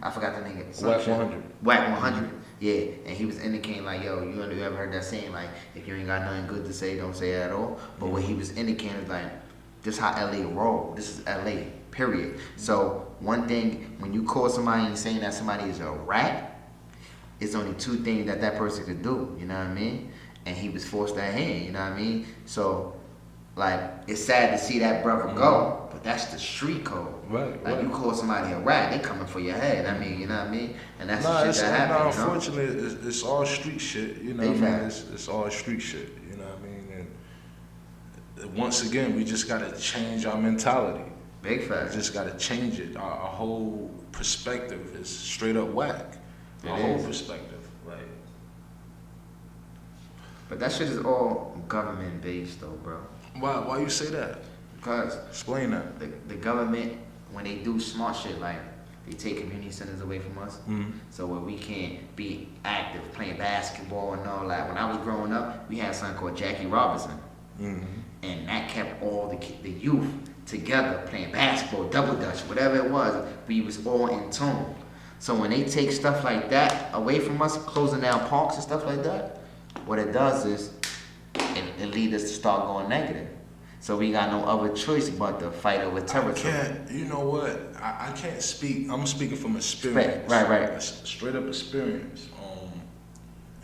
I forgot the nigga. Whack 100. Whack 100. Yeah, and he was indicating like, yo, you ever heard that saying like, if you ain't got nothing good to say, don't say it at all. But what he was indicating is like, this how LA roll. This is LA. Period. So one thing, when you call somebody and saying that somebody is a rat, it's only two things that person could do. You know what I mean? And he was forced that hand. You know what I mean? So. Like, it's sad to see that brother go, but that's the street code. Right. Like, you call somebody a rat, they coming for your head. I mean, you know what I mean? And that's the shit that happens. Unfortunately, it's all street shit. You know what I mean? It's all street shit. You know what I mean? And once again, we just got to change our mentality. Big fact. We just got to change it. Our whole perspective is straight up whack. Our whole perspective. Like. But that shit is all government based, though, bro. Why you say that? Because explain that. The government, when they do smart shit like they take community centers away from us, so where we can't be active playing basketball and all that. When I was growing up, we had something called Jackie Robinson, and that kept all the youth together playing basketball, double dutch, whatever it was. We was all in tune. So when they take stuff like that away from us, closing down parks and stuff like that, what it does is it leads us to start going negative. So we got no other choice but to fight over territory. You know what? I can't speak. I'm speaking from experience. Right. Straight up experience.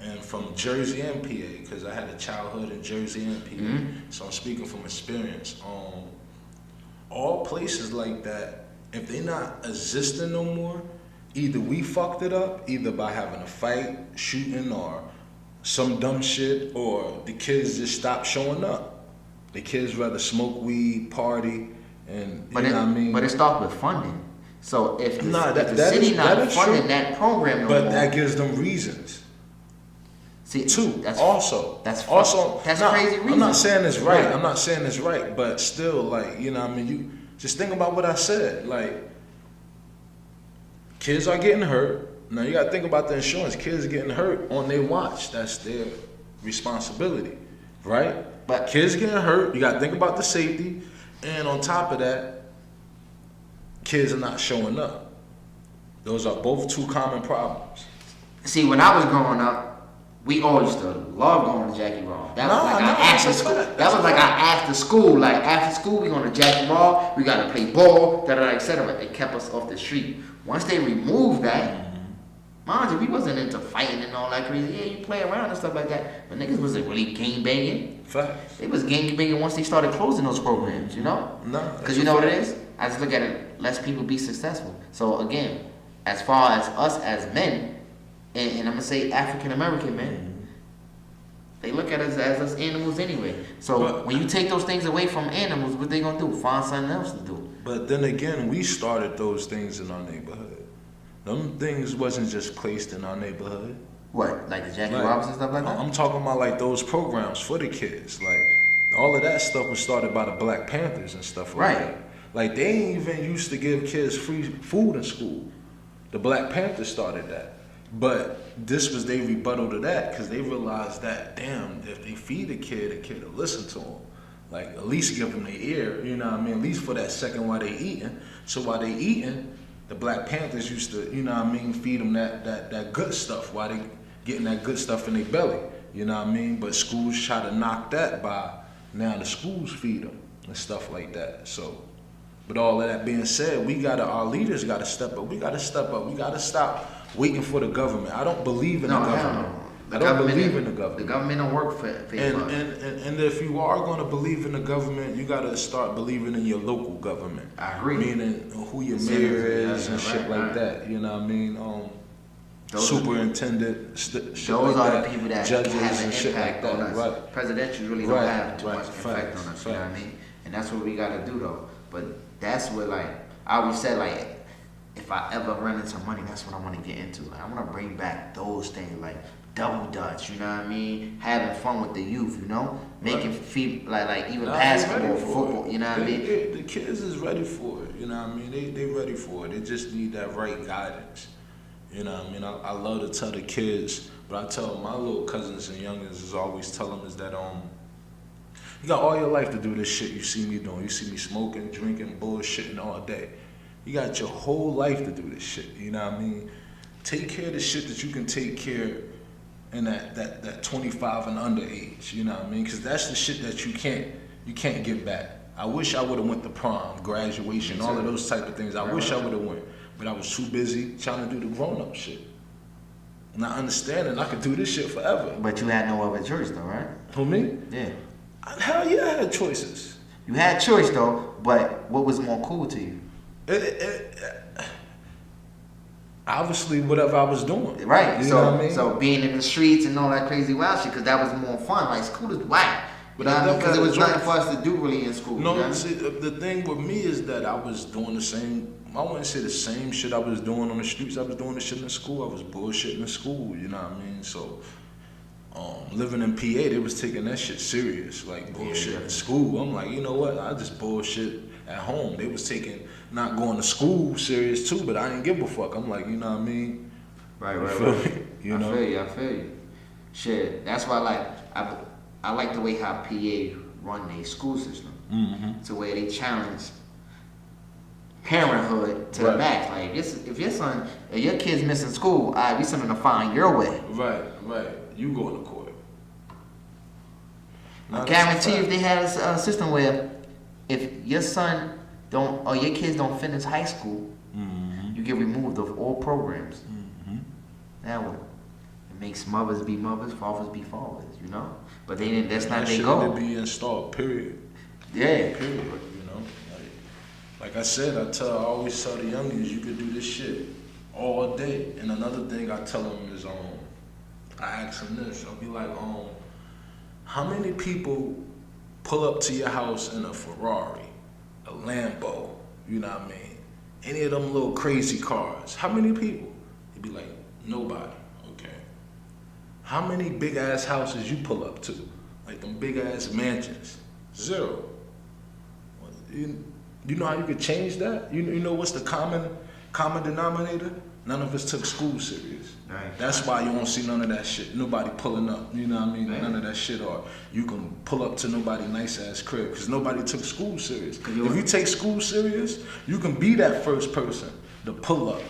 And from Jersey and PA, because I had a childhood in Jersey and PA. Mm-hmm. So I'm speaking from experience. All places like that, if they not existing no more, either we fucked it up, either by having a fight, shooting, or some dumb shit, or the kids just stopped showing up. The kids rather smoke weed, party, and you know what I mean? But it starts with funding. So if the that city is, not that funding that program no but more, that gives them reasons. See, that's crazy reason. I'm not saying it's right. I'm not saying it's right, but still, like, you know what I mean? You just think about what I said. Like, kids are getting hurt. Now you gotta think about the insurance. Kids are getting hurt on their watch. That's their responsibility, right? But kids getting hurt, you gotta think about the safety. And on top of that, kids are not showing up. Those are both two common problems. See, when I was growing up, we all used to love going to Jackie Raw. That was like our after school. That was like our after school. Like after school, we going to Jackie Raw. We got to play ball, etc. It kept us off the street. Once they removed that, mind you, we wasn't into fighting and all that crazy. Yeah, you play around and stuff like that. But niggas wasn't really game banging. Facts. It was game banging once they started closing those programs. You know? No. Because you know what it is. I just look at it. Less people be successful. So again, as far as us as men, and I'm gonna say African American men, they look at us as us animals anyway. So when you take those things away from animals, what they gonna do? Find something else to do. But then again, we started those things in our neighborhood. Them things wasn't just placed in our neighborhood. What, like the Jackie Robinson stuff like that? I'm talking about like those programs for the kids. Like all of that stuff was started by the Black Panthers and stuff like that. Like they ain't even used to give kids free food in school. The Black Panthers started that. But this was their rebuttal to that, because they realized that, damn, if they feed a kid will listen to them. Like, at least give them their ear, you know what I mean? At least for that second while they eating. So while they eating, the Black Panthers used to, you know what I mean, feed them that good stuff while they getting that good stuff in their belly, you know what I mean? But schools try to knock that by, now the schools feed them and stuff like that. So, but all of that being said, our leaders gotta step up. We gotta step up. We gotta stop waiting for the government. I don't believe in the government. I don't believe in the government. The government don't work for and if you are going to believe in the government, you got to start believing in your local government. I agree. Meaning who your mayor is and shit like that. You know what I mean? Superintendent, those are the people that judges have an and shit impact like on that. us. Right. Presidential really don't have too much effect on us. Facts. You know what I mean? And that's what we got to do though. But that's what, like I always said, like, if I ever run into money, that's what I want to get into. Like, I want to bring back those things, like double dutch, you know what I mean? Having fun with the youth, you know? Making feel like even basketball, football, you know what I mean? The kids is ready for it, you know what I mean? They ready for it. They just need that right guidance. You know what I mean? I love to tell the kids, but I tell my little cousins and youngins is always tell them is that you got all your life to do this shit you see me doing. You see me smoking, drinking, bullshitting all day. You got your whole life to do this shit, you know what I mean? Take care of the shit that you can take care in that 25 and under age, you know what I mean? Because that's the shit that you can't get back. I wish I would have went to prom, graduation, all of those type of things. I wish I would have went, but I was too busy trying to do the grown-up shit. Not understanding I could do this shit forever. But you had no other choice though, right? Who, me? Yeah. Hell yeah, I had choices. You had choice though, but what was more cool to you? Obviously, whatever I was doing. Right. You know what I mean? So being in the streets and all that crazy wild shit, because that was more fun. Like school is whack. But because it was nothing for us to do really in school. No, you know? see, the thing with me is that I was doing the same. I wouldn't say the same shit I was doing on the streets. I was doing the shit in school. I was bullshitting in school. You know what I mean? So, living in PA, they was taking that shit serious, like bullshit in school. I'm like, you know what? I just bullshit at home. They was taking not going to school serious too, but I didn't give a fuck. I'm like, you know what I mean? Right. You know? I feel you. Shit, that's why I like the way how PA run their school system. to where they challenge parenthood to the max. Like if your kid's missing school, all right, we send them to find your way. Right. You go to court. I guarantee if they had a system where if your son don't or your kids don't finish high school, you get removed of all programs. Now it makes mothers be mothers, fathers be fathers, you know. But they didn't. That's not their goal. That should be installed. Period. Yeah. Period. You know. Like I said, I always tell the youngins, you could do this shit all day. And another thing I tell them is, I ask them this. I'll be like, how many people pull up to your house in a Ferrari, a Lambo, you know what I mean? Any of them little crazy cars. How many people? You'd be like, nobody. Okay. How many big ass houses you pull up to? Like them big ass mansions? Zero. You know how you could change that? You know what's the common denominator? None of us took school serious. Right. That's why you won't see none of that shit. Nobody pulling up, you know what I mean? Right. None of that shit. Or you can pull up to nobody nice ass crib because nobody took school serious. If you take school serious, you can be that first person to pull up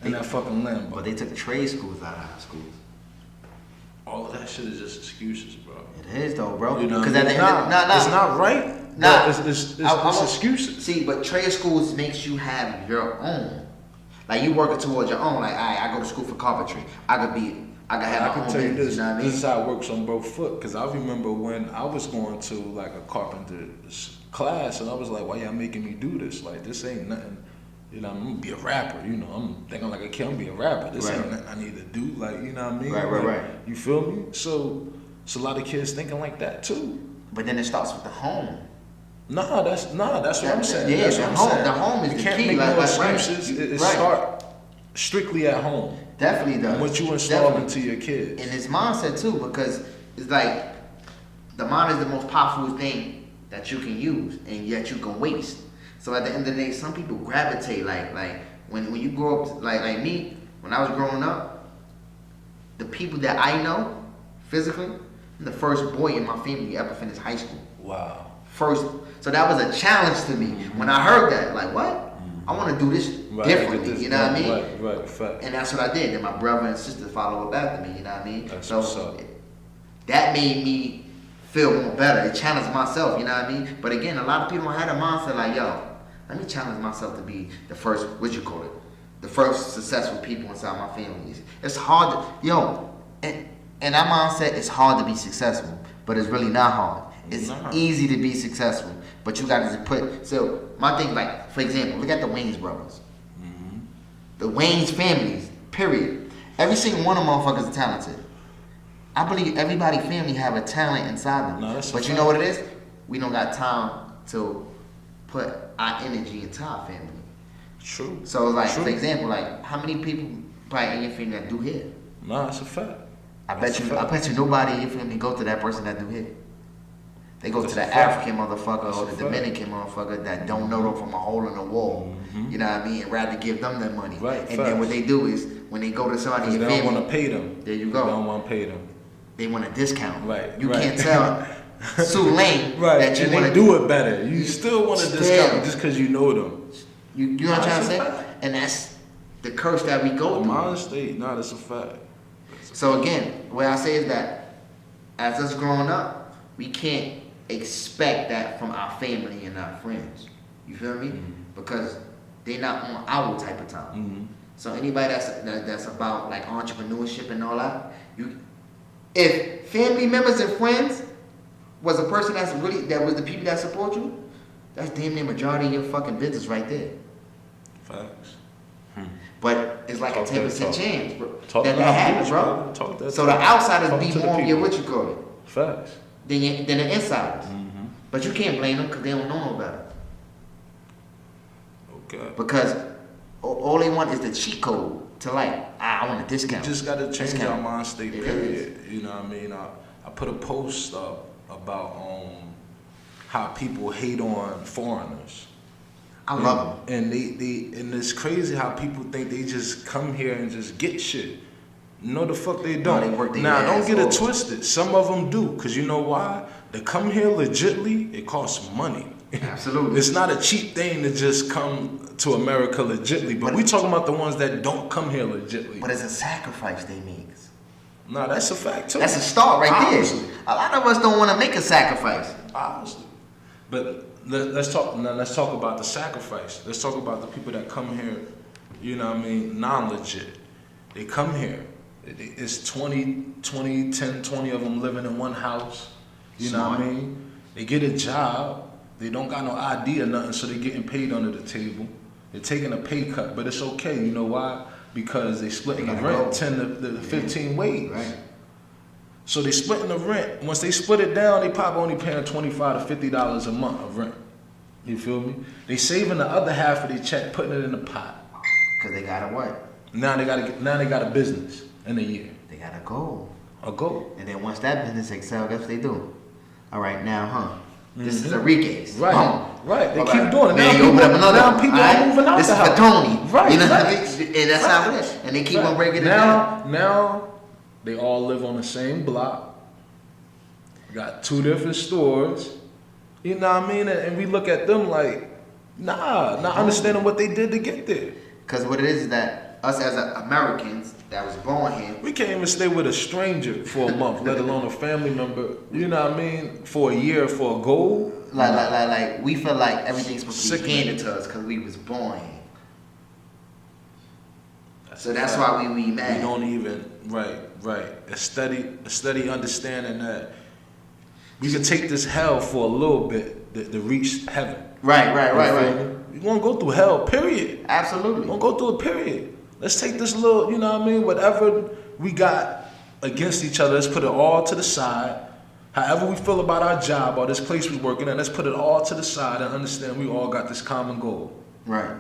in that fucking Lambo. But they took the trade schools out of high schools. All of that shit is just excuses, bro. It is though, bro. You know, because at the end, it's not right. Nah, it's excuses. See, but trade schools makes you have your own. Like you working towards your own. Like, I go to school for carpentry. I could have my own tell you business. this. You know what I mean? This is how it works on both foot. Because I remember when I was going to like a carpenter class, and I was like, "Why y'all making me do this? Like, this ain't nothing." You know, I'm gonna be a rapper. You know, I'm thinking like a kid. I'm gonna be a rapper. This ain't nothing I need to do. Like, you know what I mean? Right. You feel me? So a lot of kids thinking like that too. But then it starts with the home. That's what I'm saying. Yeah, that's what I'm saying. The home is you the can't key. make like, no excuses. It start strictly at home. Definitely does. And what you install into your kids. And his mindset too, because it's like the mind is the most powerful thing that you can use and yet you can waste. So at the end of the day, some people gravitate like when you grow up like me, when I was growing up, the people that I know physically, I'm the first boy in my family ever finished high school. Wow. First, so that was a challenge to me when I heard that. Like, what? I want to do this differently. You know what I mean? Right. Fact. And that's what I did. And my brother and sister followed up after me. You know what I mean? That's so what's up. That made me feel more better. It challenged myself. You know what I mean? But again, a lot of people had a mindset like, yo, let me challenge myself to be the first. The first successful people inside my family. It's hard to, and that mindset, it's hard to be successful, but it's really not hard. It's easy to be successful, but you gotta just put. So my thing, like for example, look at the Wayans brothers, the Wayans families. Period. Every single one of them motherfuckers are talented. I believe everybody family have a talent inside them. But you know what it is? We don't got time to put our energy into our family. True. So like for example, like how many people probably in your family that do hair? Nah, it's a fact. I bet you nobody in your family go to that person that do hair. They go to the African motherfucker or the Dominican motherfucker that don't know them from a hole in the wall. You know what I mean? And rather give them their money. Right. And then what they do is when they go to somebody in your family, they don't want to pay them. There you go. They don't want to pay them. They want a discount. Right. You can't tell Sue Lane that you want to do it better. You still want a discount just because you know them. You know what I'm trying to say? And that's the curse that we go through. Mind state, that's a fact. So again, what I say is that as us growing up, we can't expect that from our family and our friends. You feel me? Because they're not on our type of time. So anybody that's about like entrepreneurship and all that, if family members and friends was a person that was the people that support you, that's damn near majority of your fucking business right there. Facts. But it's like a 10% chance, bro. That happens, bro. So the outsiders be more of your what you call it. Facts. Than the insiders. But you can't blame them because they don't know no better. Okay. Because all they want is the cheat code to like, I want a discount. You just got to change our mind state, period. You know what I mean? I put a post up about how people hate on foreigners. I love them. And and it's crazy how people think they just come here and just get shit. No, the fuck they No, don't. they work their Now, don't ass get it off. twisted. Some of them do, because you know why? To come here legitly, it costs money. Absolutely. It's not a cheap thing to just come to America legitly, but we talking about the ones that don't come here legitly. But it's a sacrifice they make. Nah, that's a fact too. That's a start right Obviously. there. A lot of us don't want to make a sacrifice. Obviously. But let's talk about the sacrifice. Let's talk about the people that come here, you know what I mean, non-legit. They come here. It's 10, 20 of them living in one house. You know what I mean? They get a job. They don't got no ID or nothing, so they're getting paid under the table. They're taking a pay cut, but it's okay. You know why? Because they splitting the rent 10 to 15 ways. Right. So they splitting the rent. Once they split it down, they probably only paying $25 to $50 a month of rent. You feel me? They saving the other half of their check, putting it in the pot. Cause they gotta what? Now they got a business in a year. They gotta go. A goal. And then once that business excels, guess what they do? All right, now, this is Enrique's. Right. Boom. Right. They All keep right. doing it. Then you open up another Now one. people All are right? moving out This the is house. for Tony. Right. You know right. what I mean? And that's how it is. And they keep on breaking it down. Now they all live on the same block. Got 2 different stores. You know what I mean? And we look at them like, not understanding what they did to get there. Because what it is that us as Americans that was born here, We can't even stay with a stranger for a month, let alone a family member. You know what I mean? For a year, for a goal. like we feel like everything's supposed to be Sickening. handed to us because we was born here. So that's why we mad. We don't even right. A steady understanding that we can take this hell for a little bit to reach heaven. Right. We're gonna go through hell, period. Absolutely. We're gonna go through a period. Let's take this little, you know what I mean, whatever we got against each other, let's put it all to the side. However we feel about our job or this place we're working at, let's put it all to the side and understand we all got this common goal. Right.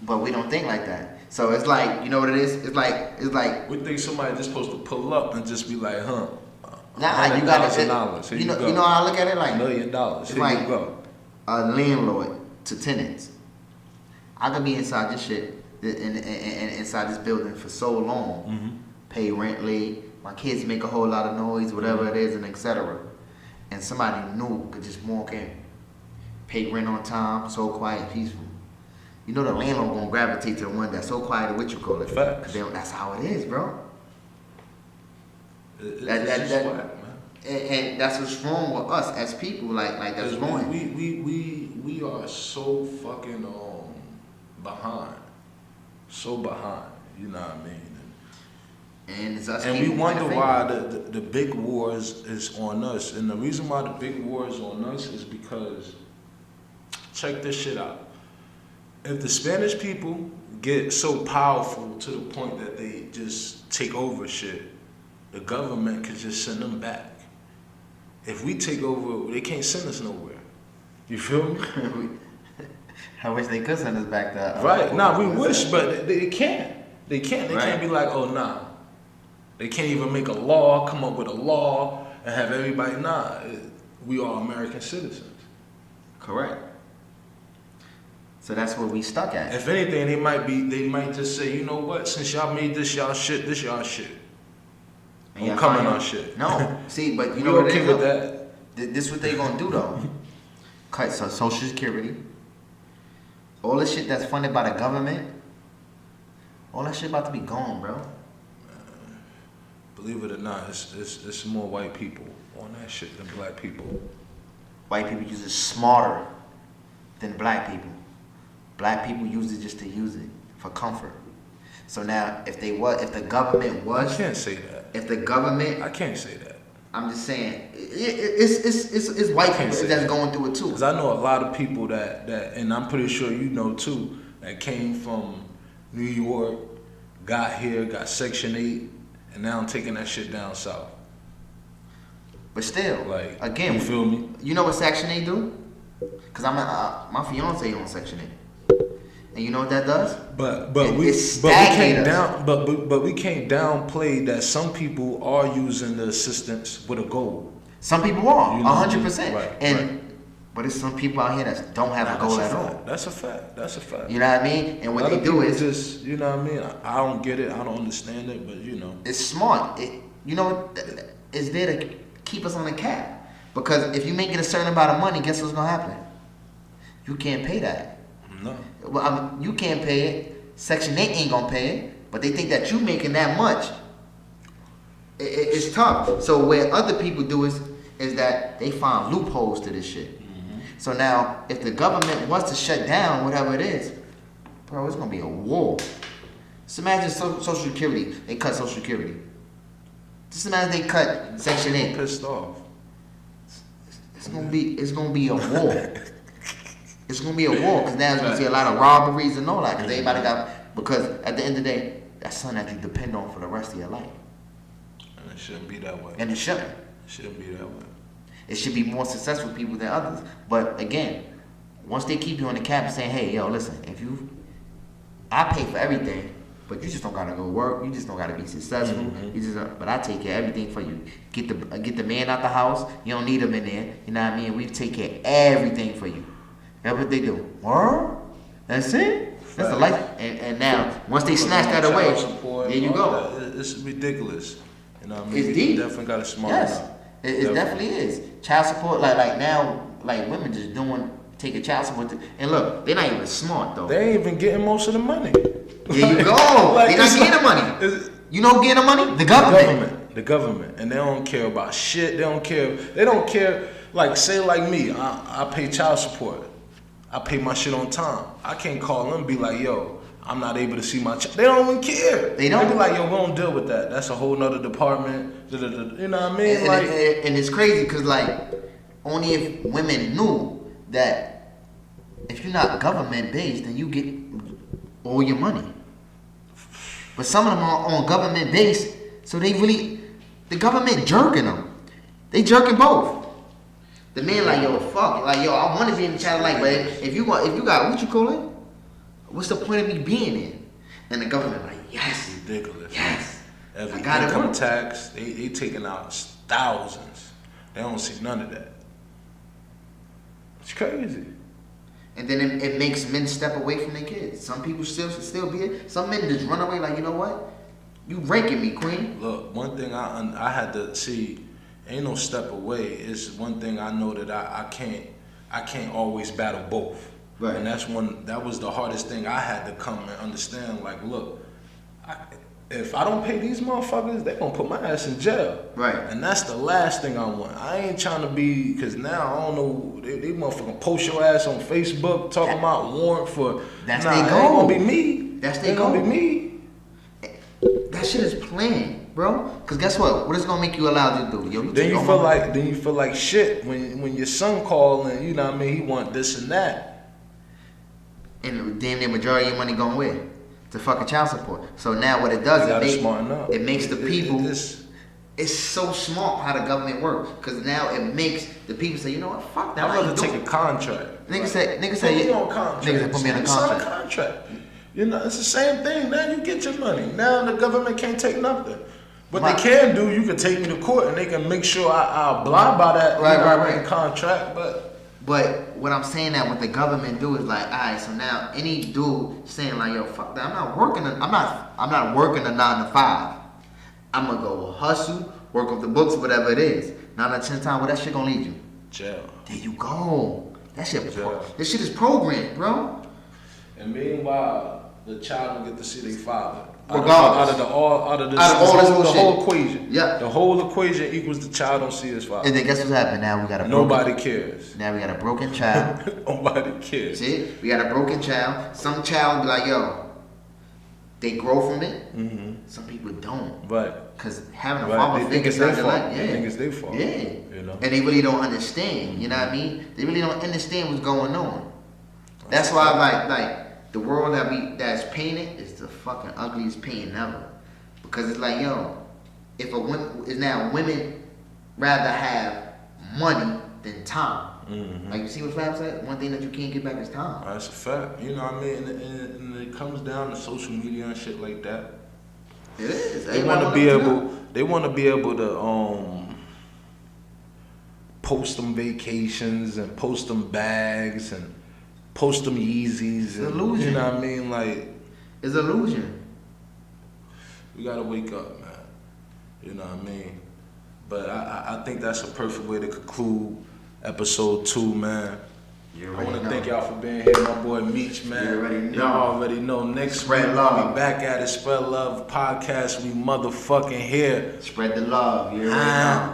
But we don't think like that. So it's like, you know what it is? It's like We think somebody just supposed to pull up and just be like, nah, you got $100,000. Here you know, go. you know how I look at it like $1 million. it's Here like you go. a landlord to tenants. I could be inside this shit and inside this building for so long, pay rent late, my kids make a whole lot of noise, whatever it is, and etc. And somebody new could just walk in, pay rent on time, so quiet, peaceful. You know the landlord gonna gravitate to the one that's so quiet and what you call it. Facts. 'Cause then that's how it is, bro. It's That- just whack, man. And that's what's wrong with us as people. Like that's Because wrong. we are so fucking behind, so behind. You know what I mean? And it's us. And we keeping wonder pointing why fingers. the big wars is on us. And the reason why the big war is on us is because, check this shit out. If the Spanish people get so powerful to the point that they just take over shit, the government could just send them back. If we take over, they can't send us nowhere. You feel me? I wish they could send us back to. Right. Nah, we wish, but they can't. They can't. They Right. can't be like, oh, nah. They can't even make a law, come up with a law, and have everybody, we are American citizens. Correct. So that's where we stuck at. If anything, they might just say, you know what, since y'all made this y'all shit, this y'all shit. And Don't y'all come in find our out- shit. No, see, but you We know what it okay is, with though? that. This what they gonna do though. Cut so Social Security, all this shit that's funded by the government, all that shit about to be gone, bro. Believe it or not, it's more white people on that shit than black people. White people use it smarter than black people. Black people use it just to use it for comfort. So now, if the government I was, can't say that. if the government, I can't say that. I'm just saying, it's white can't people say that's that. going through it too. Because I know a lot of people that, and I'm pretty sure you know too, that came from New York, got here, got Section 8, and now I'm taking that shit down south. But still, Like, again, you feel me? You know what Section 8 do? Because my fiance on Section 8. And you know what that does? But It we stagnates can't but we can't downplay that some people are using the assistance with a goal. Some people are, You know what I mean? 100%. Right, and right. But it's some people out here that don't have a goal at all. That's a fact. That's a fact. You know what I mean? And what they do is just, you know what I mean? I don't get it. I don't understand it, but you know. It's smart. It's there to keep us on the cap. Because if you make it a certain amount of money, guess what's gonna happen? You can't pay that. No. Well, you can't pay it. Section 8 ain't gonna pay it. But they think that you making that much. It's tough. So what other people do is that they find loopholes to this shit. So now, if the government wants to shut down whatever it is, bro, it's gonna be a war. Just imagine Social Security. They cut Social Security. Just imagine they cut Section 8. I'm pissed off. It's gonna be a war. It's gonna be a war because now you're gonna see a lot of robberies and all that. Because at the end of the day, that's something that you depend on for the rest of your life. And it shouldn't be that way. And it shouldn't. It shouldn't be that way. It should be more successful people than others. But again, once they keep you on the cap and saying, hey, yo, listen, I pay for everything, but you just don't gotta go work. You just don't gotta be successful. But I take care of everything for you. Get the man out the house. You don't need him in there. You know what I mean? We take care of everything for you. That's what they do. What? That's it? That's the life. And now, once they snatch that away, there you go. It's ridiculous. You know what I mean? It's deep. You definitely gotta smarten up. It definitely is. Child support, like now, like women just taking child support. And look, they're not even smart though. They ain't even getting most of the money. There you go. They're not getting the money. You know who getting the money? The government. The government. And they don't care about shit. They don't care. Like, say like me, I pay child support. I pay my shit on time. I can't call them and be like, yo, I'm not able to see my child. They don't even care. They be like, yo, we don't deal with that. That's a whole nother department. You know what I mean? And it's crazy because, like, only if women knew that if you're not government-based, then you get all your money. But some of them are on government-based, so the government jerking them. They jerking both. The man like, yo, fuck. Like, yo, I want to be in the child life, but if you got, what you call it? What's the point of me being in? And the government like, yes. Ridiculous. Yes. Every income tax, they taking out thousands. They don't see none of that. It's crazy. And then it makes men step away from their kids. Some people still be it. Some men just run away like, you know what? You ranking me, queen. Look, one thing I had to see, ain't no step away. It's one thing I know that I can't always battle both. Right. And that was the hardest thing I had to come and understand. Like, look, if I don't pay these motherfuckers, they gonna put my ass in jail. Right. And that's the last thing I want. I ain't trying to be, because now I don't know, they motherfucking post your ass on Facebook talking about warrant for. That's nah, they it goal. ain't gonna be me. That's they ain't goal. gonna be me. That shit is planned, bro. Cause guess what? What is gonna make you allowed to do? Yo, Then you feel like shit when your son call and you know what I mean, he want this and that. And damn near majority of your money going where? To fucking child support. So now what it does is it makes the people. It's so smart how the government works. Cause now it makes the people say, you know what? Fuck that. I'd rather take a contract. Niggas say, put me on contract. Niggas say put me on a contract. Sign a contract. You know, it's the same thing. Now you get your money. Now the government can't take nothing. What they can do, you can take me to court and they can make sure I abide by that right. Contract. But what I'm saying that what the government do is like, all right, so now any dude saying like, yo, fuck that, I'm not working a 9 to 5. I'm gonna go hustle, work up the books, whatever it is. 9 out of 10 times, where that shit gonna lead you? Jail. There you go. That shit. This shit is programmed, bro. And meanwhile, the child don't get to see their father. Regardless. The whole equation. Yeah. The whole equation equals the child don't see his father. And then guess what's happening? Now we got Nobody cares. Now we got a broken child. Nobody cares. See? We got a broken child. Some child be like, yo, they grow from it. Mm-hmm. Some people don't. Right. Because having a father figure is not their life. Yeah. They think it's their fault. Yeah. You know? And they really don't understand. You know what I mean? They really don't understand what's going on. That's why like the world that's painted is the fucking ugliest painting ever. Because it's like, yo, if women rather have money than time. Mm-hmm. Like you see what Fab said? One thing that you can't get back is time. That's a fact. You know what I mean? And it comes down to social media and shit like that. It is. They want to be able to post them vacations and post them bags and post them Yeezys. And, illusion. You know what I mean? Like, it's illusion. We gotta wake up, man. You know what I mean? But I think that's a perfect way to conclude episode 2, man. I want to thank y'all for being here, my boy Meech, man. Y'all already know. Next week, we'll be back at it. Spread Love podcast. We motherfucking here. Spread the love. You already know.